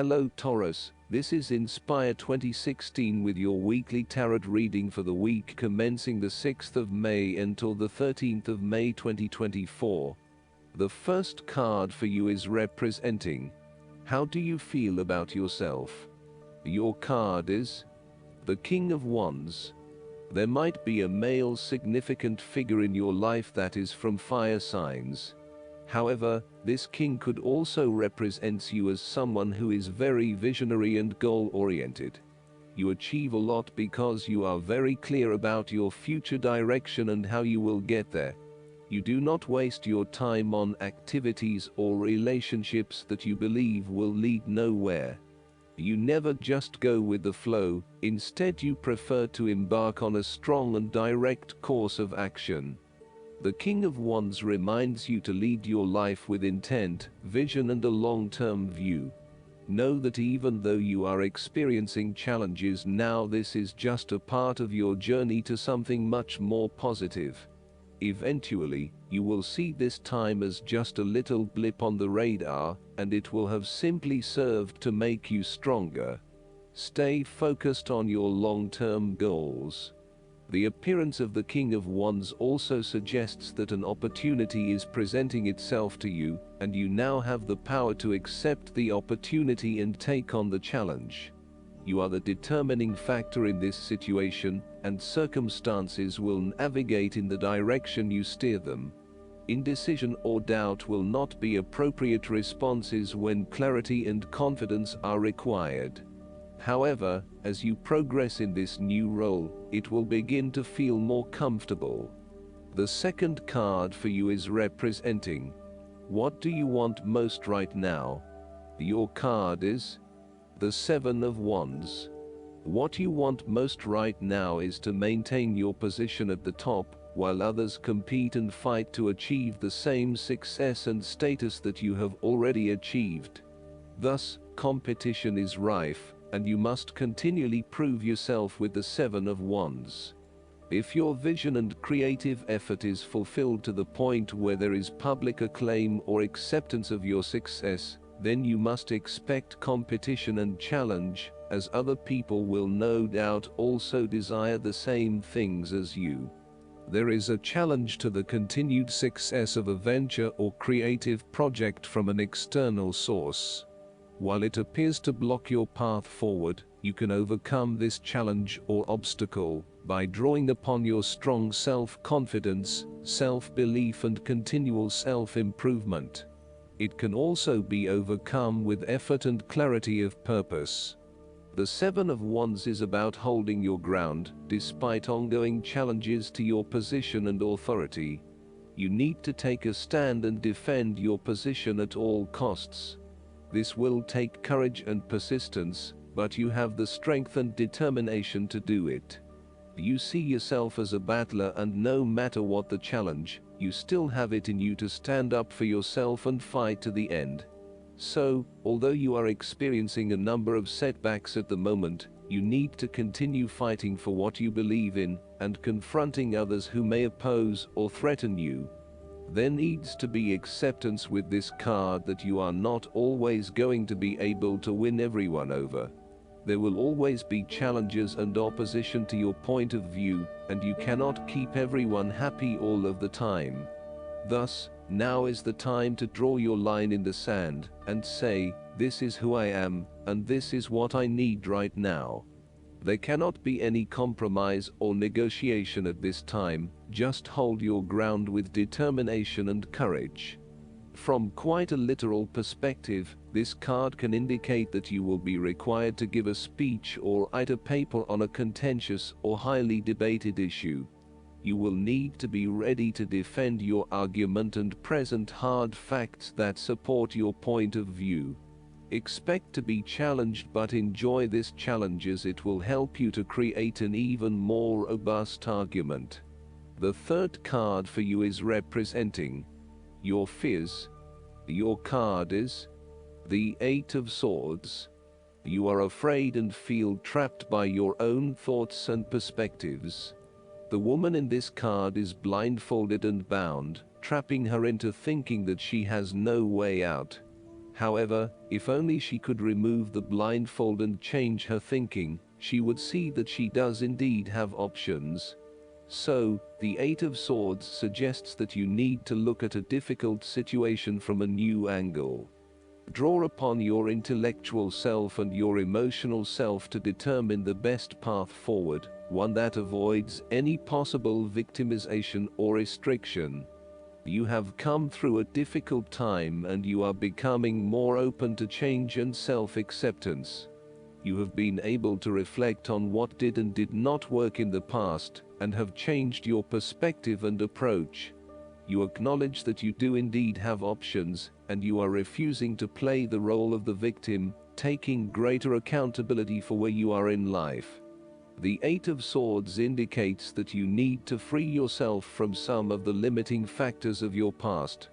Hello Taurus, this is Inspire 2016 with your weekly tarot reading for the week commencing the 6th of May until the 13th of May 2024. The first card for you is representing: how do you feel about yourself? Your card is the King of Wands. There might be a male significant figure in your life that is from fire signs. However, this king could also represent you as someone who is very visionary and goal-oriented. You achieve a lot because you are very clear about your future direction and how you will get there. You do not waste your time on activities or relationships that you believe will lead nowhere. You never just go with the flow, instead you prefer to embark on a strong and direct course of action. The King of Wands reminds you to lead your life with intent, vision and a long-term view. Know that even though you are experiencing challenges now, this is just a part of your journey to something much more positive. Eventually, you will see this time as just a little blip on the radar, and it will have simply served to make you stronger. Stay focused on your long-term goals. The appearance of the King of Wands also suggests that an opportunity is presenting itself to you, and you now have the power to accept the opportunity and take on the challenge. You are the determining factor in this situation, and circumstances will navigate in the direction you steer them. Indecision or doubt will not be appropriate responses when clarity and confidence are required. However, as you progress in this new role, it will begin to feel more comfortable. The second card for you is representing: what do you want most right now? Your card is the Seven of Wands. What you want most right now is to maintain your position at the top, while others compete and fight to achieve the same success and status that you have already achieved. Thus, competition is rife, and you must continually prove yourself with the Seven of Wands. If your vision and creative effort is fulfilled to the point where there is public acclaim or acceptance of your success, then you must expect competition and challenge, as other people will no doubt also desire the same things as you. There is a challenge to the continued success of a venture or creative project from an external source. While it appears to block your path forward, you can overcome this challenge or obstacle by drawing upon your strong self-confidence, self-belief and continual self-improvement. It can also be overcome with effort and clarity of purpose. The Seven of Wands is about holding your ground, despite ongoing challenges to your position and authority. You need to take a stand and defend your position at all costs. This will take courage and persistence, but you have the strength and determination to do it. You see yourself as a battler, and no matter what the challenge, you still have it in you to stand up for yourself and fight to the end. So, although you are experiencing a number of setbacks at the moment, you need to continue fighting for what you believe in, and confronting others who may oppose or threaten you. There needs to be acceptance with this card that you are not always going to be able to win everyone over. There will always be challenges and opposition to your point of view, and you cannot keep everyone happy all of the time. Thus, now is the time to draw your line in the sand and say, "This is who I am, and this is what I need right now." There cannot be any compromise or negotiation at this time. Just hold your ground with determination and courage. From quite a literal perspective, this card can indicate that you will be required to give a speech or write a paper on a contentious or highly debated issue. You will need to be ready to defend your argument and present hard facts that support your point of view. Expect to be challenged, but enjoy this challenge as it will help you to create an even more robust argument. The third card for you is representing your fears. Your card is the Eight of Swords. You are afraid and feel trapped by your own thoughts and perspectives. The woman in this card is blindfolded and bound, trapping her into thinking that she has no way out. However, if only she could remove the blindfold and change her thinking, she would see that she does indeed have options. So, the Eight of Swords suggests that you need to look at a difficult situation from a new angle. Draw upon your intellectual self and your emotional self to determine the best path forward, one that avoids any possible victimization or restriction. You have come through a difficult time and you are becoming more open to change and self-acceptance. You have been able to reflect on what did and did not work in the past, and have changed your perspective and approach. You acknowledge that you do indeed have options, and you are refusing to play the role of the victim, taking greater accountability for where you are in life. The Eight of Swords indicates that you need to free yourself from some of the limiting factors of your past.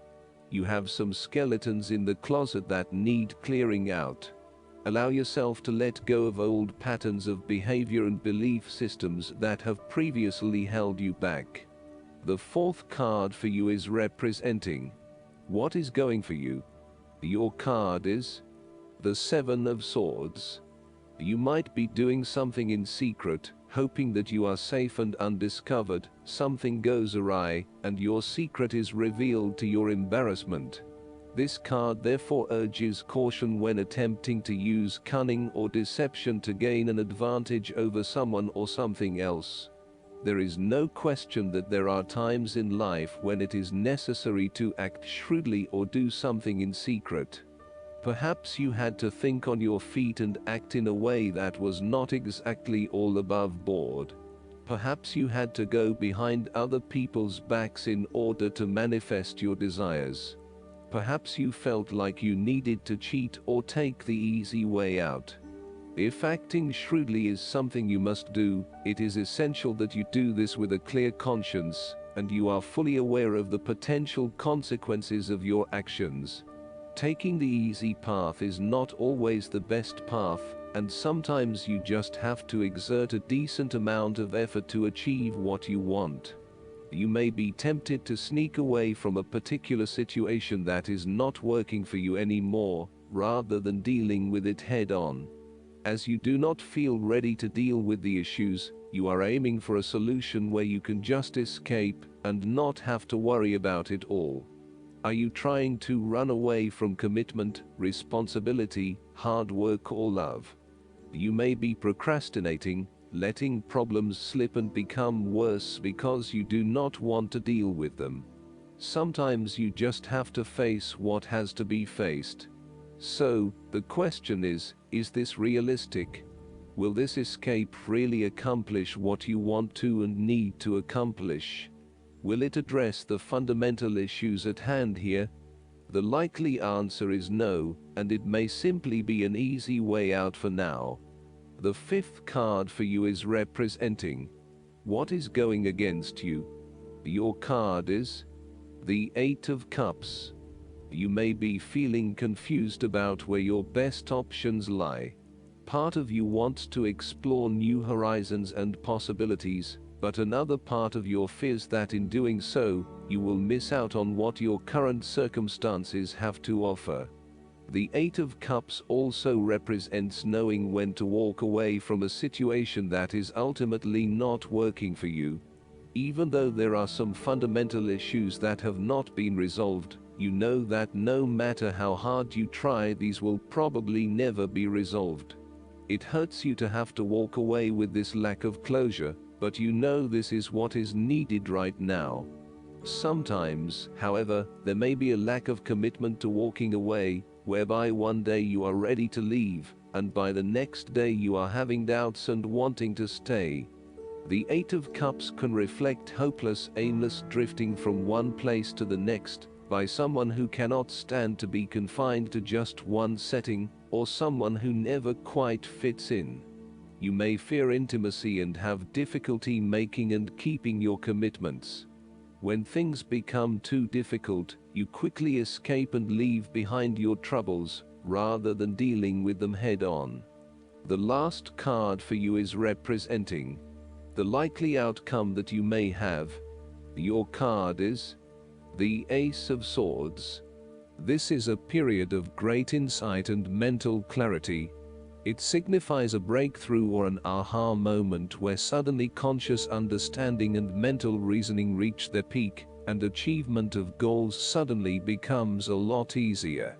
You have some skeletons in the closet that need clearing out. Allow yourself to let go of old patterns of behavior and belief systems that have previously held you back. The fourth card for you is representing what is going for you. Your card is the Seven of Swords. You might be doing something in secret, hoping that you are safe and undiscovered. Something goes awry, and your secret is revealed to your embarrassment. This card therefore urges caution when attempting to use cunning or deception to gain an advantage over someone or something else. There is no question that there are times in life when it is necessary to act shrewdly or do something in secret. Perhaps you had to think on your feet and act in a way that was not exactly all above board. Perhaps you had to go behind other people's backs in order to manifest your desires. Perhaps you felt like you needed to cheat or take the easy way out. If acting shrewdly is something you must do, it is essential that you do this with a clear conscience, and you are fully aware of the potential consequences of your actions. Taking the easy path is not always the best path, and sometimes you just have to exert a decent amount of effort to achieve what you want. You may be tempted to sneak away from a particular situation that is not working for you anymore, rather than dealing with it head-on. As you do not feel ready to deal with the issues, you are aiming for a solution where you can just escape and not have to worry about it all. Are you trying to run away from commitment, responsibility, hard work, or love? You may be procrastinating, letting problems slip and become worse because you do not want to deal with them. Sometimes you just have to face what has to be faced. So, the question is this realistic? Will this escape really accomplish what you want to and need to accomplish? Will it address the fundamental issues at hand here? The likely answer is no, and it may simply be an easy way out for now. The fifth card for you is representing what is going against you. Your card is the Eight of Cups. You may be feeling confused about where your best options lie. Part of you wants to explore new horizons and possibilities, but another part of you fears that in doing so, you will miss out on what your current circumstances have to offer. The Eight of Cups also represents knowing when to walk away from a situation that is ultimately not working for you. Even though there are some fundamental issues that have not been resolved, you know that no matter how hard you try, these will probably never be resolved. It hurts you to have to walk away with this lack of closure, but you know this is what is needed right now. Sometimes, however, there may be a lack of commitment to walking away, whereby one day you are ready to leave, and by the next day you are having doubts and wanting to stay. The Eight of Cups can reflect hopeless, aimless drifting from one place to the next, by someone who cannot stand to be confined to just one setting, or someone who never quite fits in. You may fear intimacy and have difficulty making and keeping your commitments. When things become too difficult, you quickly escape and leave behind your troubles, rather than dealing with them head-on. The last card for you is representing the likely outcome that you may have. Your card is the Ace of Swords. This is a period of great insight and mental clarity. It signifies a breakthrough or an aha moment where suddenly conscious understanding and mental reasoning reach their peak, and achievement of goals suddenly becomes a lot easier.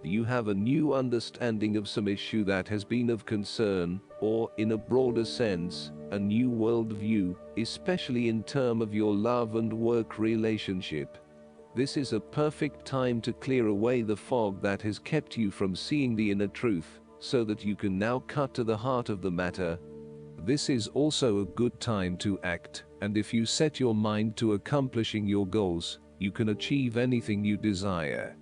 You have a new understanding of some issue that has been of concern, or, in a broader sense, a new worldview, especially in terms of your love and work relationship. This is a perfect time to clear away the fog that has kept you from seeing the inner truth, so that you can now cut to the heart of the matter. This is also a good time to act, and if you set your mind to accomplishing your goals, you can achieve anything you desire.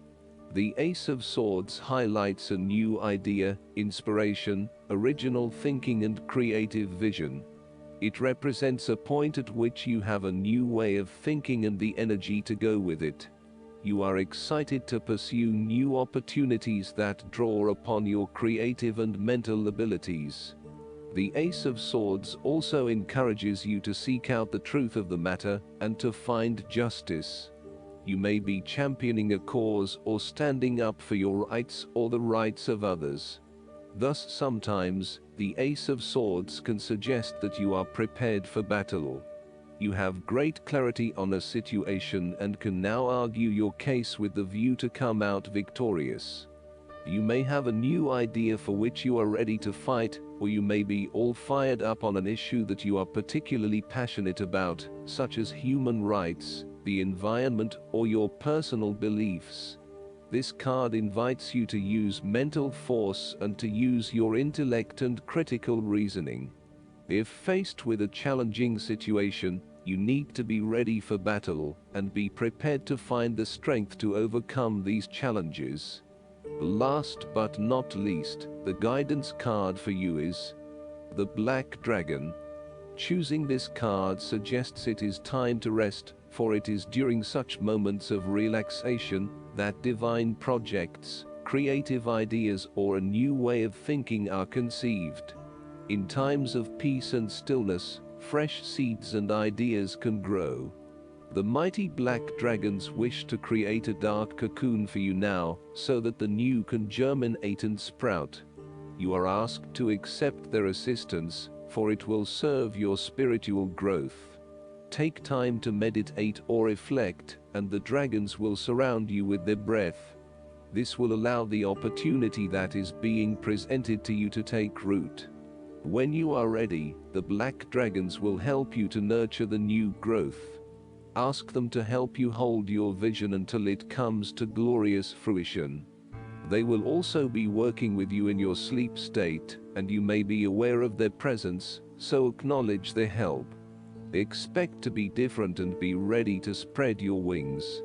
The Ace of Swords highlights a new idea, inspiration, original thinking and creative vision. It represents a point at which you have a new way of thinking and the energy to go with it. You are excited to pursue new opportunities that draw upon your creative and mental abilities. The Ace of Swords also encourages you to seek out the truth of the matter and to find justice. You may be championing a cause or standing up for your rights or the rights of others. Thus, sometimes, the Ace of Swords can suggest that you are prepared for battle. You have great clarity on a situation and can now argue your case with the view to come out victorious. You may have a new idea for which you are ready to fight, or you may be all fired up on an issue that you are particularly passionate about, such as human rights, the environment, or your personal beliefs. This card invites you to use mental force and to use your intellect and critical reasoning. If faced with a challenging situation, you need to be ready for battle and be prepared to find the strength to overcome these challenges. Last but not least, the guidance card for you is the Black Dragon. Choosing this card suggests it is time to rest, for it is during such moments of relaxation that divine projects, creative ideas, or a new way of thinking are conceived. In times of peace and stillness, fresh seeds and ideas can grow. The mighty black dragons wish to create a dark cocoon for you now, so that the new can germinate and sprout. You are asked to accept their assistance, for it will serve your spiritual growth. Take time to meditate or reflect, and the dragons will surround you with their breath. This will allow the opportunity that is being presented to you to take root. When you are ready, the black dragons will help you to nurture the new growth. Ask them to help you hold your vision until it comes to glorious fruition. They will also be working with you in your sleep state, and you may be aware of their presence, so acknowledge their help. Expect to be different and be ready to spread your wings.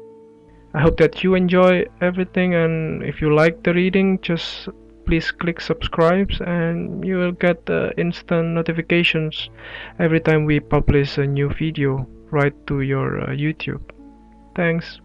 I hope that you enjoy everything, and if you like the reading, just please click subscribe and you will get instant notifications every time we publish a new video right to your YouTube. Thanks.